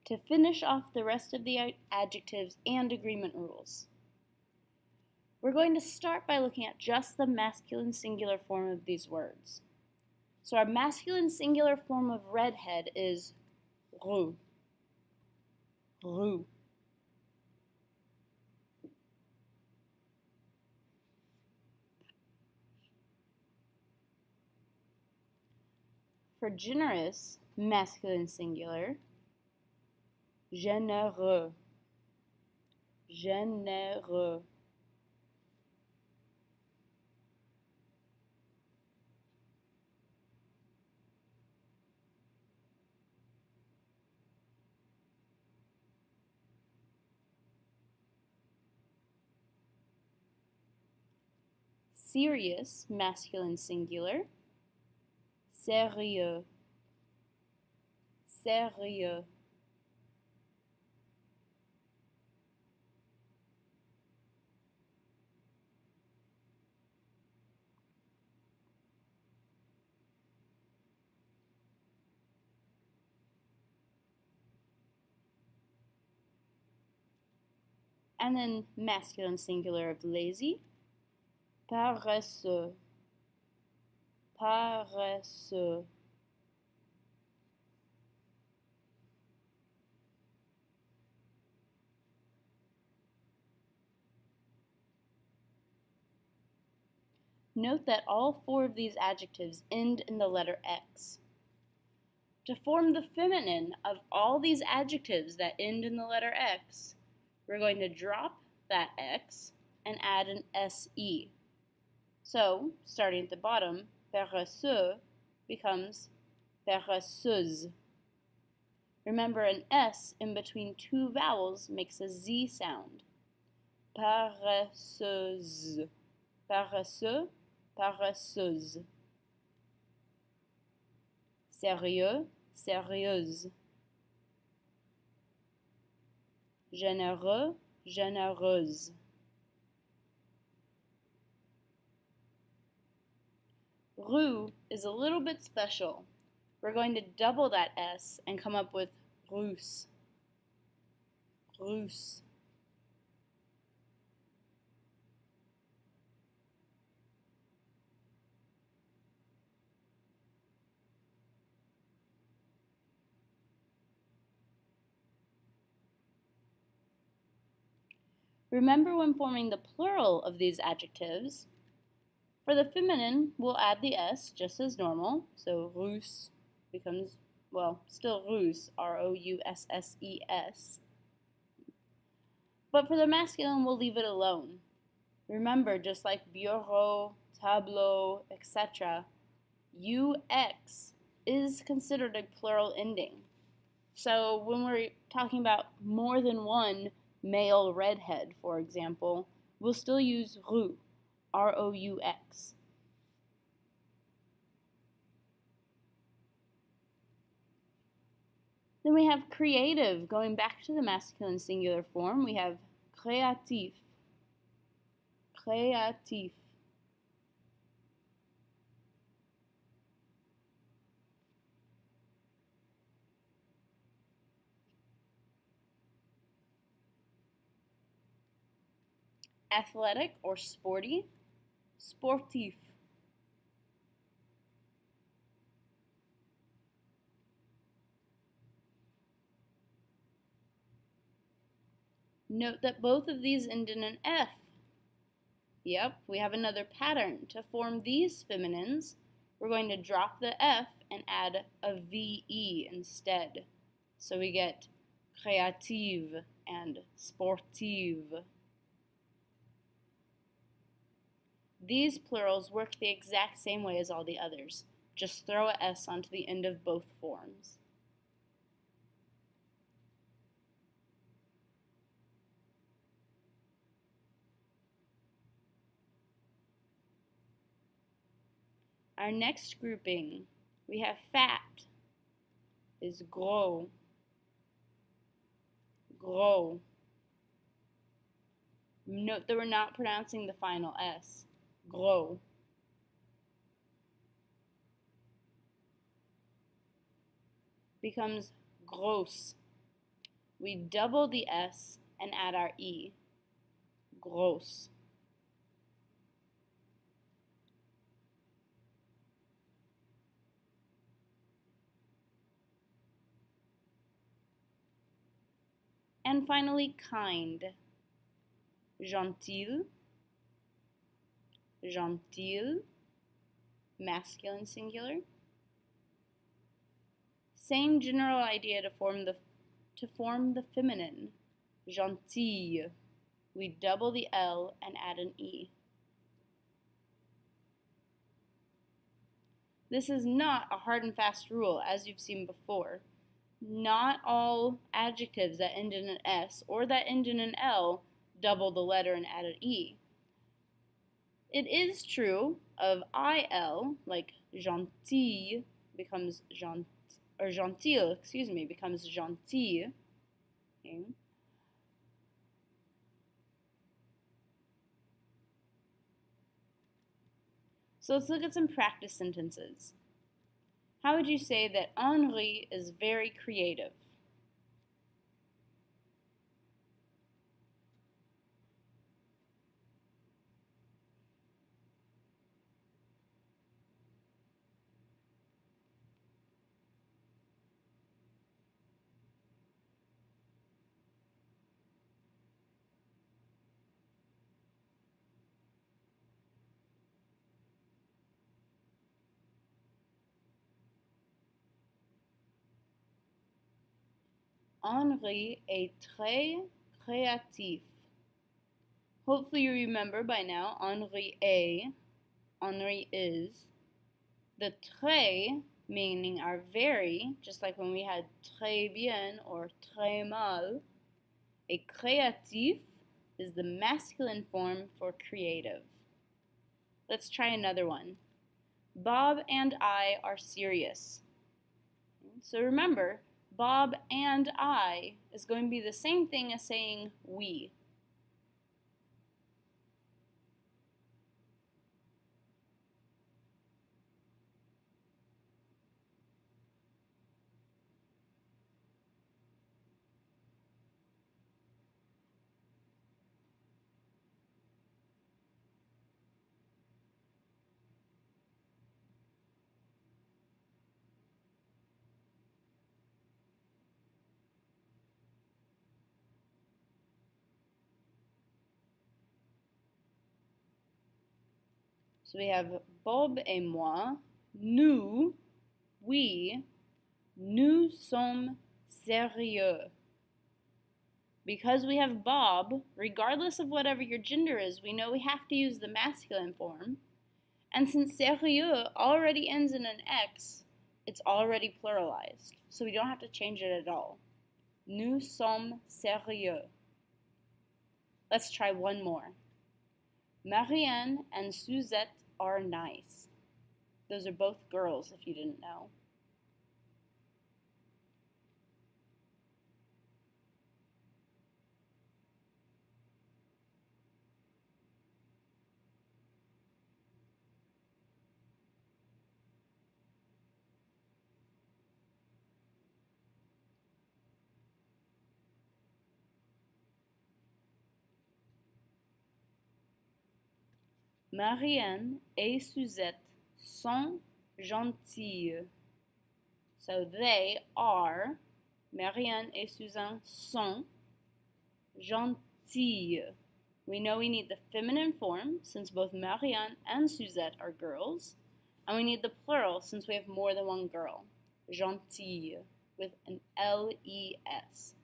to finish off the rest of the adjectives and agreement rules. We're going to start by looking at just the masculine singular form of these words. So our masculine singular form of redhead is roux. Roux. For generous, masculine singular, généreux. Généreux. Serious, masculine singular, sérieux. Sérieux. And then masculine singular of lazy, paresseux. Paresseux. Note that all four of these adjectives end in the letter X. To form the feminine of all these adjectives that end in the letter X, we're going to drop that X and add an SE. So, starting at the bottom, paresseux becomes paresseuse. Remember, an S in between two vowels makes a Z sound. Paresseuse. Paresseux, paresseuse. Sérieux, sérieuse. Généreux, généreuse. Roux is a little bit special. We're going to double that S and come up with rousse. Rousse. Remember when forming the plural of these adjectives, for the feminine, we'll add the S just as normal. So rousse becomes, well, still rousse, R-O-U-S-S-E-S. But for the masculine, we'll leave it alone. Remember, just like bureau, tableau, etc., UX is considered a plural ending. So when we're talking about more than one male redhead, for example, we'll still use roux, R-O-U-X. Then we have creative. Going back to the masculine singular form, we have créatif. Créatif. Athletic or sporty, sportif. Note that both of these end in an F. Yep, we have another pattern. To form these feminines, we're going to drop the F and add a VE instead. So we get créative and sportive. These plurals work the exact same way as all the others. Just throw a S onto the end of both forms. Our next grouping, we have fat, is gros. Gros. Note that we're not pronouncing the final S. Gros. Becomes grosse. We double the S and add our E. Gross. And finally, kind. Gentil, gentille, masculine singular. Same general idea to form the feminine. Gentille. We double the L and add an E. This is not a hard and fast rule, as you've seen before. Not all adjectives that end in an S or that end in an L double the letter and add an E. It is true of IL, like gentil becomes gentil, becomes gentille. Okay. So let's look at some practice sentences. How would you say that Henri is very creative? Henri est très créatif. Hopefully you remember by now, Henri is. The très, meaning our very, just like when we had très bien or très mal, a créatif is the masculine form for creative. Let's try another one. Bob and I are serious. So remember, Bob and I is going to be the same thing as saying we. So we have Bob et moi, nous, we, nous sommes sérieux. Because we have Bob, regardless of whatever your gender is, we know we have to use the masculine form. And since sérieux already ends in an X, it's already pluralized. So we don't have to change it at all. Nous sommes sérieux. Let's try one more. Marianne and Suzette are nice. Those are both girls, if you didn't know. Marianne et Suzette sont gentilles. So they are, Marianne et Suzanne sont gentilles. We know we need the feminine form since both Marianne and Suzette are girls, and we need the plural since we have more than one girl, gentille, with an L-E-S.